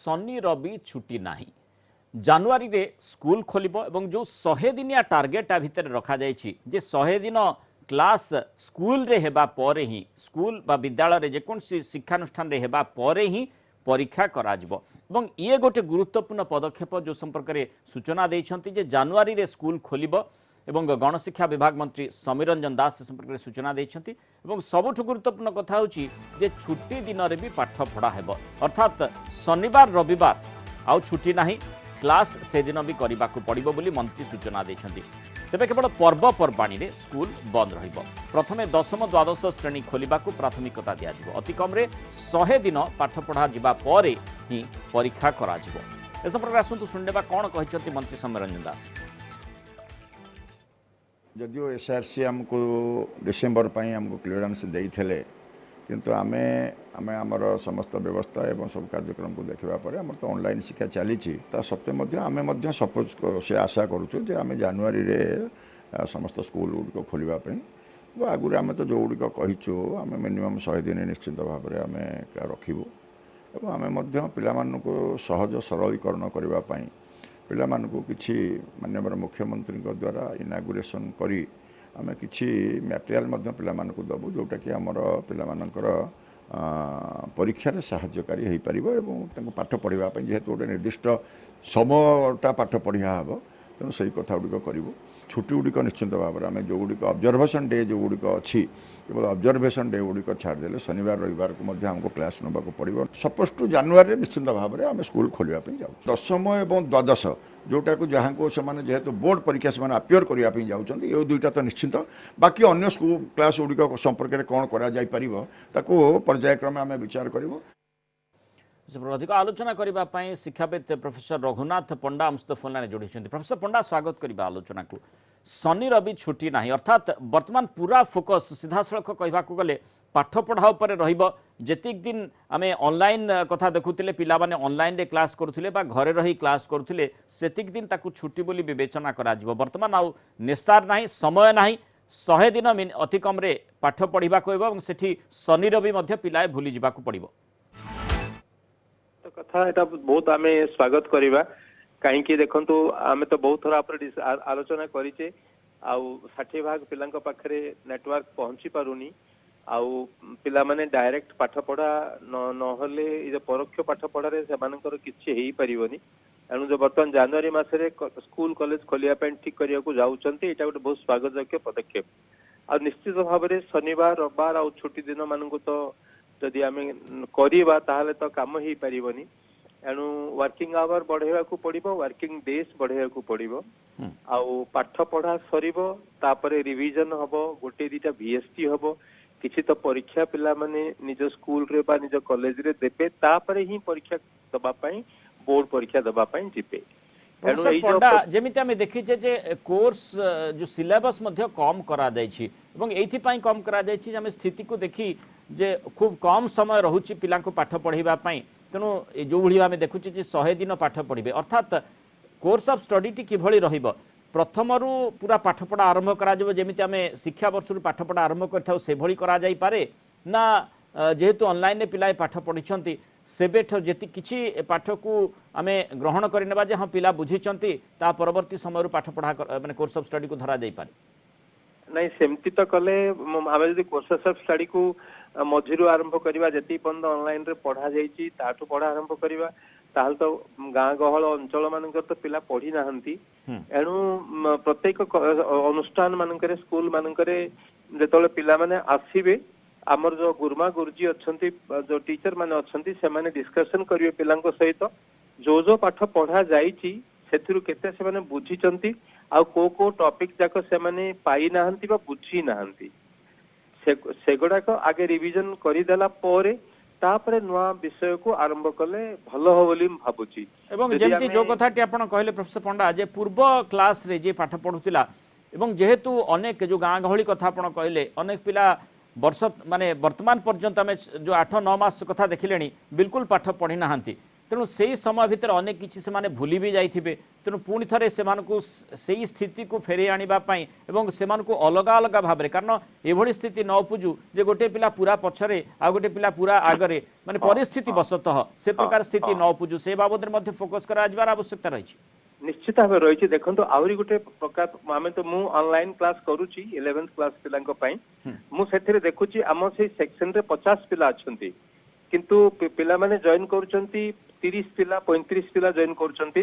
शनि रवि छुट्टी नाही। जानुआरी रे स्कूल खोलिबो एवं जो 100 दिनिया टार्गेट आ भितर रखा जायछि जे 100 दिन क्लास स्कूल रे हेबा परे ही स्कूल बा विद्यालय रे जेकोन शिक्षानुष्ठान रे हेबा परे ही परीक्षा कराजिबो एवं ये गोटे गुरुत्वपूर्ण पदक्षेप जो संपर्क में सूचना देइछंती जे जानुआरी रे स्कूल खोलिबो एवं गणशिक्षा विभाग मंत्री समीर रंजन दास संपर्क में सूचना देइछंती एवं सबुठ गुरुत्वपूर्ण कथा होछि जे छुट्टी दिन रे भी पाठ पढ़ा हेबो अर्थात शनिवार रविवार आउ छुट्टी नाही क्लास से दिन भी करने को पड़ो बोली मंत्री सूचना देते तेज केवल पर्वपर्वाणी रे स्कूल बंद रहिबो प्रथमे दशम द्वादश श्रेणी खोलिबा को प्राथमिकता दिया अति कम 100 दिन पाठ पढ़ा जिबा परे ही परीक्षा करा जिवो ए संपर्क आसंतु सुननेबा कोन कहिसंती मंत्री समीर रंजन दास। जदियो एसआरसी हमको डिसेम्बर हमको क्लियरेंस देइथिले किंतु आमे आमे आमर समस्त व्यवस्था एवं सब कार्यक्रम को देखा पर आम तो ऑनलाइन शिक्षा चली सत्वे आमे सपोज से आशा करूँ जे आमे जानुआरी रे समस्त स्कूल गुड़िक खोलने आगुरी आम तो जो गुड़िक कहीचु आम मिनिमम 100 दिन निश्चित भाव में आम रखू और आम को सहज सरलीकरण करने पिलामानकु किछि माननीय मुख्यमंत्री द्वारा इनागुरेशन करी आमे किछि मटेरियल मध्य पिलामानकु दबु जोटा कि हमर पिलामानकर परीक्षा रे सहायकारी हो पार एवं पाठ पढ़ा जेहेतु गोटे निर्दिष्ट समयटा पाठ पढ़ा हे तेणु से कथा गुड़िक करूँ छुट्टी गुड़िक निश्चित भाव में आम जो गुड़िक ऑब्जर्वेशन डे जो गुड़िक अच्छी केवल ऑब्जर्वेशन डे गुड़िक छाड़देले शनिवार रविवार को हमको क्लास नवा पड़ो सपोज टू जानुआरी निश्चित भाव में आम स्कूल खोलने जाऊँ दशम एवं द्वादश जोटा को जहाँ को से जेहेतु बोर्ड परीक्षा से अपियर करने जाऊँच ये दुईटा तो निश्चित बाकी अन्य स्कूल क्लास गुड़िक संपर्क में कौन कर पर्यायक्रमे आम विचार करूँ अधिक आलोचना करने शिक्षाविद प्रोफेसर रघुनाथ पंडा आमस्त फोन लाइन जोड़ी प्रोफेसर पंडा स्वागत करवा आलोचना को शनि रवि छुट्टी ना अर्थात वर्तमान पूरा फोकस सीधा सड़क कहवा गले पाठ पढ़ा उपर रतिक दिन आम ऑनलाइन कथा देखुले पिला माने ऑनलाइन रे क्लास करुले घरे रही क्लास करुले सेतिक दिन ताकू छुट्टी बोली विवेचना करा वर्तमान आउ नेसार ना समय ना 100 दिन अति कम पाठ पढ़ा को सेठी शनि रवि पिलाए भूली जावाक पड़ो कथा एटा बहुत आमे स्वागत करिबा कहीं देखंतु आमे तो बहुत थोड़ा आलोचना करिचे आउ 60 भाग पिलांक पाखरे नेटवर्क पहुंची पारुनी आउ पिला माने डायरेक्ट पाठ पढ़ा न होले ये परोक्ष पाठ पढ़ा रे सेमानकर किछि हेई परिबनी एनु जो वर्तमान जनवरी मासरे स्कूल कॉलेज खोलिया पे ठीक करिया को जाउचंती एटा गोटे बहुत स्वागतयोग्य पदक्षेप आ निश्चित भाव में शनिवार रविवार आ छुट्टी दिन मानक तो जदि आम करवा ताहले तो काम हो पारिबनी एणु वर्किंग आवर बढ़ेवा को पड़िबो वर्किंग डेज बढ़ेवा को पड़िबो आउ पाठ पढ़ा सरिबो तापरे रिवीजन हबो गोटे दीटा वीएसटी हबो किछि तो परीक्षा पिला माने निज स्कूल रे बा निज कॉलेज रे देबे तापरे ही परीक्षा दबा पई बोर्ड परीक्षा दबा पई जिबे प्रोफेसर पंडा जेमिति आमे देखिचे जे कोर्स जो सिलेबस मध्य कम करा जायछि एवं एथि पई कम करा जायछि जे आमे स्थिति को देखि जे खूब कम समय रहुछि पिला को पाठ पढ़ाइबा पई तेणु जो भली आमे देखुछि जे 100 दिन पाठ पढ़िबे अर्थात कोर्स ऑफ स्टडी टी किभली रहिबो प्रथम रु पूरा पाठ पढ़ा आरंभ करा जबो जेमिति आमे शिक्षा वर्ष रु पाठ पढ़ा आरंभ करथाउ से भली करा जाई पारे ना जेहेतु ऑनलाइन पिलाए पाठ पढ़िछंती सेबेठ जेति किछि पाठ को आमे ग्रहण करनेबा जे हाँ पिला बुझिछंती ता परवर्ती समय रु पाठ पढ़ा माने कोर्स ऑफ स्टडी को धरा जाई पारे नहीं सेमती तो कले आम जब कोर्सेस ऑफ स्टडी को मझिरु आरंभ करवा जी पर्यटन ऑनलाइन रे पढ़ा जाइए ताठू पढ़ा आरंभ करवा ताहल तो गाँ गहल अंचल मानकर तो पिला पढ़ी नाहंती एणु प्रत्येक अनुष्ठान मानकरे स्कूल मानकरे जेतले पिला माने आसीबे आमर जो गुरुमा गुरुजी अच्छंती जो टीचर माने अच्छंती से माने डिस्कशन करिवे पिलांको सहित जो पाठ पढ़ा जाइछि सेथिरु केते से माने बुझिचंती आ को टॉपिक जाको से माने पाई नाहंती बा बुझी नाहंती सेगुड़ा को आगे रिवीजन करी देला परे तापरे नुआ विषय को आरंभ कले भलो हो बोली भाबुची एवं जेमती जो कथाटी आपण कहले प्रोफेसर पंडा जे पूर्व क्लास रे जे पाठ पढुतिला एवं जेहेतु अनेक जो गाँ गहली कथा आपण कहले अनेक पिला वर्ष माने वर्तमान पर्यंत आम जो 8-9 मास कथा देखिले बिल्कुल पाठ पढ़ी नाहंती तेणु से समय भितर अनेक किसी से माने भूली भी जाइथिबे तेणु पुणी थरे सेमानकु सेही स्थिति को फेरे आनिबा पई एवं सेमानकु अलग अलग भाबरे कारण एभली स्थिति न उपजु जे गोटे पिला पूरा पछरे आ गोटे पिला पूरा आगरे माने परिस्थिति बसतः से प्रकार स्थिति न उपजु से बाबद रे मध्ये फोकस करा आजबार आवश्यकता रही निश्चित भाव रही देखो आहरी गोटे प्रकार आम तो मु ऑनलाइन क्लास करुच्ची 11th क्लास पिलांको पई मु सेथिरे देखुची आम से सेक्शन रे 50 पिला अछंती किंतु पिला माने जॉइन करूचंती 30 पिला 35 पिला जॉइन करूचंती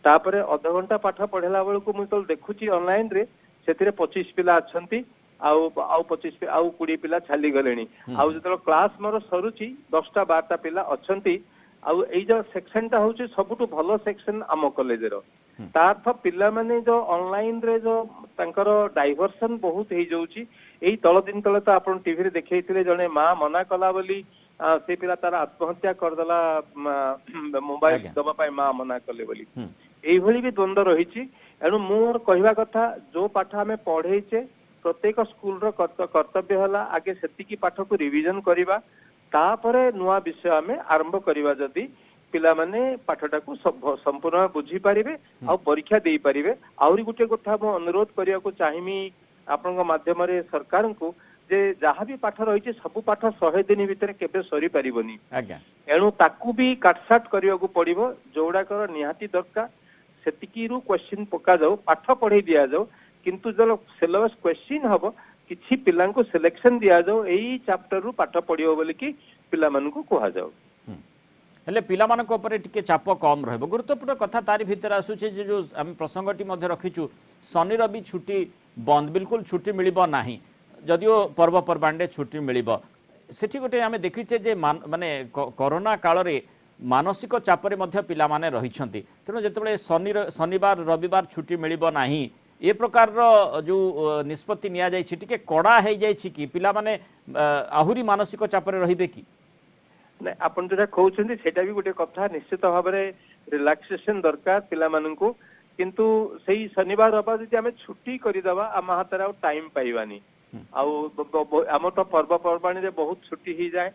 तापरे आधा घंटा पाठ पढ़ेला बेल को मुझे देखुची ऑनलाइन रे सेथिरे 25 पिला अछंती आउ 25 आउ 20 पिला छाली गलेनी आउ जतलो क्लास मोर सरुची 10टा 12टा पिला अछंती आउ एई जो सेक्शन टा होची सबुटु भलो सेक्शन आम कॉलेज रो तार्थ पिला माने जो ऑनलाइन रे जो तांकर डाइवर्सन बहुत हे जाउची एई तळ दिन तळे तो आपण टीवी रे देखैथिले जने मां मना कला बोली से पिला तार आत्महत्या करदेला मोबाइल दबा पाई मां मना कले बोली एई भली भी द्वंद्व रहिची एनु मोर कहवा कथा जो पाठ आमे पढैचे प्रत्येक स्कूल रो कर्तव्य हला आगे सेति की पाठ को रिवीजन करिवा तापरे नुआ विषय आमे आरंभ करिवा जदी पिला माने पाठटा को संपूर्ण बुझी पारिबे आ परीक्षा देई पारिबे आउरी गुटे कथा मो अनुरोध करिया को चाहिमी आपनका माध्यम रे सरकार को जे जहाँ भी पाठ रही सब पाठ 100 दिन भितर केबे सरी पारिबनी एणु ताकू भी काटसाट करिया को पड़िबो जोडाकर निहाती दरकार सेतिकी रु क्वेश्चन पका जाओ पाठ पढ़े दिया जाओ किंतु जो सिलेबस क्वेश्चन हबो किछि पिलांको सिलेक्शन दिया जाओ एई चैप्टर रु पाठ पढ़ियो बोली कि पिला मानकु कोहा जाओ हेले पिलामानक उपरे टिके चाप कम रहबो गुरुत्वपूर्ण कथा तारि भितर आसुचे जे जो हम प्रसंगटी मध्ये रखिछु शनि रवि छुट्टी बंद बिल्कुल छुट्टी मिलिबो नाही जदियो पर्वपर्वाणी छुट्टी मिलिबो सेठी गोटे आमे देखिचे जे माने कोरोना काल रे मानसिक चापरे मध्ये पिला माने रहिछंती तेणु जेतेबेले शनिवार रविवार छुट्टी मिलिबो नाही ए प्रकार जो निष्पत्ति निया जाय छि टिके कड़ा हे जाय छि कि पिला माने आहुरी मानसिक चापरे रहिबे कि ना आपण जो कहउछंती सेटा भी गोटे कथा निश्चित भाव में रिलैक्सेशन दरकार पिला माननकु किंतु सेही शनिवार रविवार जदि आमे छुट्टी करि दबा आम हाथ रे टाइम पाइबानी आम तो पर्वपर्वाणी रे बहुत छुट्टी ही जाए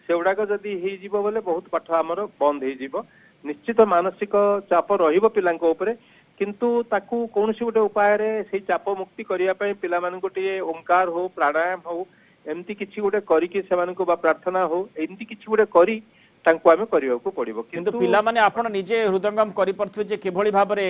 सेगुड़ाक जदि ही जीवो बोले बहुत पाठ आमर बंद हो जीवो निश्चित मानसिक चाप रहिबो पिलांको उपरे किंतु ताकू कोनोसी गोटे उपाय रे सेही चाप मुक्ति करिया पय पिला माननकु टिए ओंकार हो प्राणायाम हो एमती किछि गोटे करिकि सेमानकु बा प्रार्थना हो एमती किछि गोटे करी तांको आमे करियोको पड़िबो किंतु पिला माने आपण निजे हृदयंगम करि परथु जे केभली भाबरे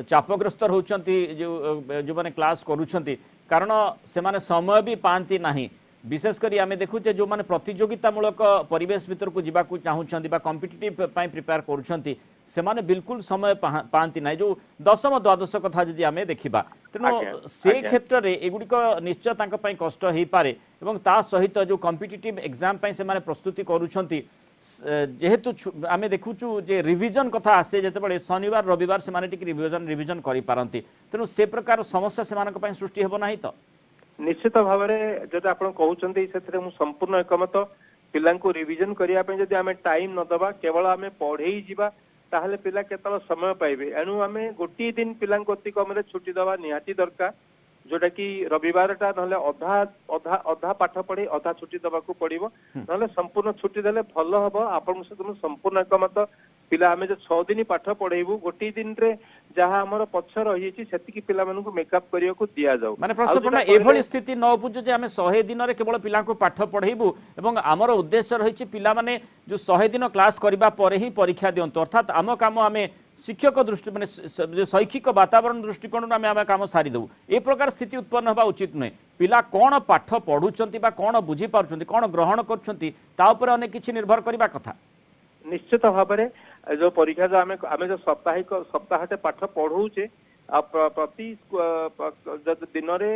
चापग्रस्त होउचंती जो माने क्लास करूछंती कारण से माने समय भी पांती नाही विशेषकर आम देखुचे जो माने प्रतियोगितामूलक परिवेश भीतर को जीवा चाहूँ कॉम्पिटिटिव प्रिपेयर करुँच से माने बिल्कुल समय पाती ना जो दशम द्वादश कथा जदि आम देखा तेणु से क्षेत्र में एगुड़िक निश्चय तांको कष्ट हो पारे एवं ता सहित जो कॉम्पिटिटिव एग्जाम से माने प्रस्तुति करुँच जेहेतु आम देखुचु जे रिविजन कथा आसे जिते शनिवार रविवार से रिविजन करि पारंती तेणु से प्रकार समस्या से सृष्टि हेबो नाही तो निश्चित भाव में जो आप कहते से संपूर्ण एकमत पिलांको रिविजन करिया पे जदि आमे टाइम न दबा केवल आमे पढ़ेई जीवा ताहले पिला केतल समय पाइबे एणु आमे गोटी दिन पिलांको अति कम रे छुट्टी दबा निहाती दरकार जोटा कि रविवार टा नहले अधा अधा अधा पाठ पढ़े अधा छुट्टी दबा को पड़िबो नहले संपूर्ण छुट्टी देले भलो हबो आपन से संपूर्ण एकमत पिला आमे जो 6 दिन पाठ पढ़ेबू गोटी दिन रे जहाँ हमर पक्ष रही छि सेति कि पिला मानकु मेकअप करियो को दिया जाऊ माने प्रश्न एभली स्थिति न उपजु जे आमे 100 दिन रे केवल पिला को पाठ पढ़ेबू एवं हमर उद्देश्य रही छि पिला माने जो 100 दिन क्लास करिबा परे ही परीक्षा दियंतु अर्थात आम काम आमे शिक्षक दृष्टि माने जो शैक्षिक वातावरण दृष्टिकोण आमे आमे काम सारी देबू ए प्रकार स्थिति उत्पन्न होबा उचित नै पिला कोन पाठ पढुचंती बा कोन बुझी पारुचंती कोन ग्रहण करचंती ता ऊपर अनेक किछि निर्भर करिबा कथा निश्चित भाव में जो परीक्षा जो आमे जो साप्ताहिक सप्ताहटे पाठ पढ़ौचे प्रति दिन रे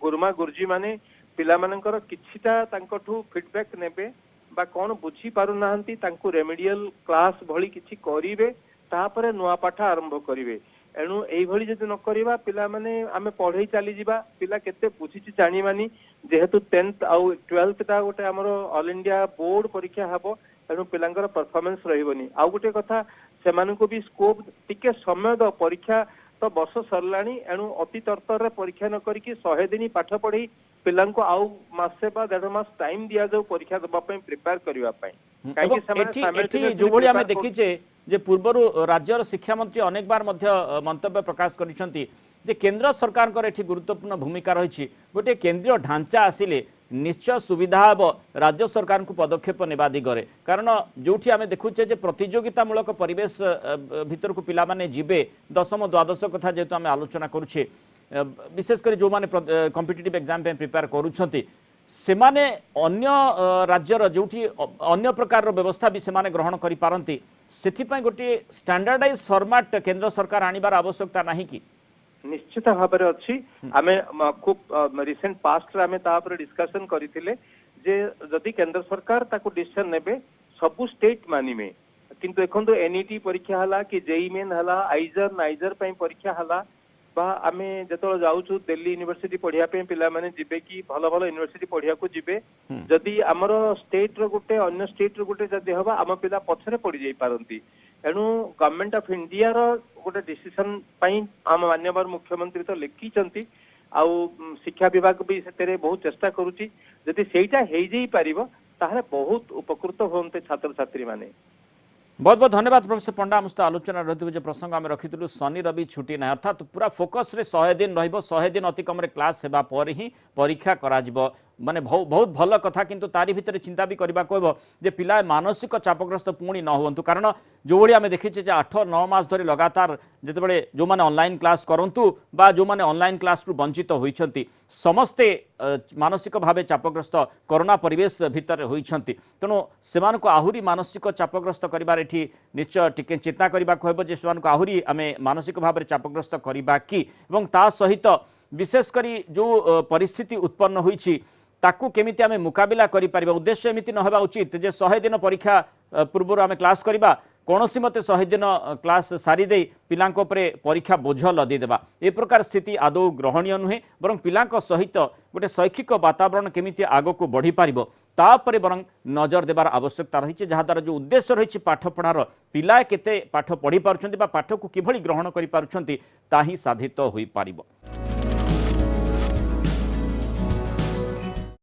गुरुमा गुरुजी माने पिला मानकर किछिटा तांकठू फीडबैक नेबे बा कोन बुझी पारु नाहंती तांको रेमेडियल क्लास भली किछि करिवे तापरे नुआ पाठ आरंभ करिवे एणु एई भली जदि न करिवा पिला माने आमे पढ़ै चली जिबा पिला केते बुझिछि जानिमानी जेहेतु 10th आउ 12th ता गोटे हमर ऑल इंडिया बोर्ड परीक्षा हबो एणु पिलांकर परफॉर्मेंस रहिबनी आउ गोटे कथा सेमानकु भी स्कोप टिके समय द परीक्षा तो वर्ष सरलाणी एणु अति तरतर रे परीक्षा न करिकि 100 दिन पाठ पढ़ी पिलांको आउ मासे बा 1.5 मास टाइम दिया जाऊ परीक्षा दबा पय प्रिपेयर करिवा पय काई कि समय जो भली हमें देखिचे जे पूर्वर राज्यर शिक्षा मंत्री अनेक बार मंतव्य प्रकाश करिसेंती जे केंद्र सरकार को एठी गुरुत्वपूर्ण भूमिका रही गोटे केंद्रीय ढांचा आसिले निश्चय सुविधा हम राज्य सरकार को पदक्षेप नेबा दिगरे कारण जोठी आमे देखुचे जे प्रतियोगितामूलक परिवेश भितर को पिला माने जिबे दशम द्वादश कथा जेतु आमे आलोचना करूछे विशेषकर जो माने कॉम्पिटिटिव एग्जाम पे प्रिपेयर करूछंती सेमाने अन्य राज्यर जोठी अन्य प्रकार व्यवस्था भी सेमाने ग्रहण करि पारंती सेथिपय गोटे स्टैंडर्डाइज फॉर्मेट केंद्र सरकार आनिबार आवश्यकता नाही कि निश्चित भाव में अच्छी आमे खूब रिसेंट पास्ट रे आमे ता पर डिस्कशन करिथिले जे जदि केंद्र सरकार ताको डिसीजन नेबे सबु स्टेट मानिमे किंतु देखंतु एनईटी परीक्षा हला कि जेई मेन हला आइजर नाइजर पई परीक्षा हला बा आमे जतो जाउछु दिल्ली यूनिवर्सिटी पढ़िया पे पिला माने जिबे कि भलो भलो यूनिवर्सिटी पढ़िया को जिबे जदि हमर स्टेट रो गुटे अन्य स्टेट रो गुटे जदि हबा हम पिला पछरे पड़ी जाई पारंती एनु गवर्नमेंट ऑफ इंडिया रो गोटे डिसीजन पई हम माननीय मुख्यमंत्री तो लिखिचंती आउ शिक्षा विभाग भी सेतेरे बहुत चेष्टा करूची जदि सेटा हेई जाई पारिबो ताहले बहुत उपकृत होनते छात्र छात्री माने बहुत बहुत धन्यवाद प्रोफेसर पंडा आम सहित आलोचना रही जो प्रसंग आम रखी शनि रवि छुट्टी ना अर्थात पूरा फोकस रे 100 दिन रहिबो 100 दिन अति कम क्लास सेवा पर ही परीक्षा करा जिवो माने बहुत भल कथा किंतु तारी भितर चिंता भी करबा कहबो जे पिला मानसिक चापग्रस्त पुणी न होवंतु कारण जो भली आमे देखिचे जे 8-9 मास धरि लगातार जेतेबेले जो माने ऑनलाइन क्लास करंतु बा जो माने ऑनलाइन क्लास रु वंचित होइछंती समस्ते मानसिक भावे चापग्रस्त कोरोना परिवेश भितर होइछंती तेणु सेमानको आहुरी मानसिक चापग्रस्त करिबार एठी निश्चय टिके चिंता करबा कहबो जे सेमानको आहुरी आमे मानसिक भावे चापग्रस्त करबा कि एवं ता सहित विशेष करी जो परिस्थिति उत्पन्न होइछि ताकू केमिति आमे मुकाबिला करि परिबा उद्देश्य एमिति न होबा उचित जे 100 दिन परीक्षा पूर्व आमे क्लास करिबा कौनसी मते 100 दिन क्लास सारी दे पिलांको परे परीक्षा बोझ लदी देबा ए प्रकार स्थिति आदौ ग्रहणीय नुहे बरं पिलांको सहित गोटे शैक्षिक वातावरण केमिति आगो को बढ़ी पारिबो तापरे बरं नजर देबार आवश्यकता रही जहाँ द्वारा जो उद्देश्य रही पाठ पढ़ार पिला केते पाठ पढ़ी पारुछंती बा पाठ को किभली ग्रहण करि पारुछंती ताही साधित होई पारिबो।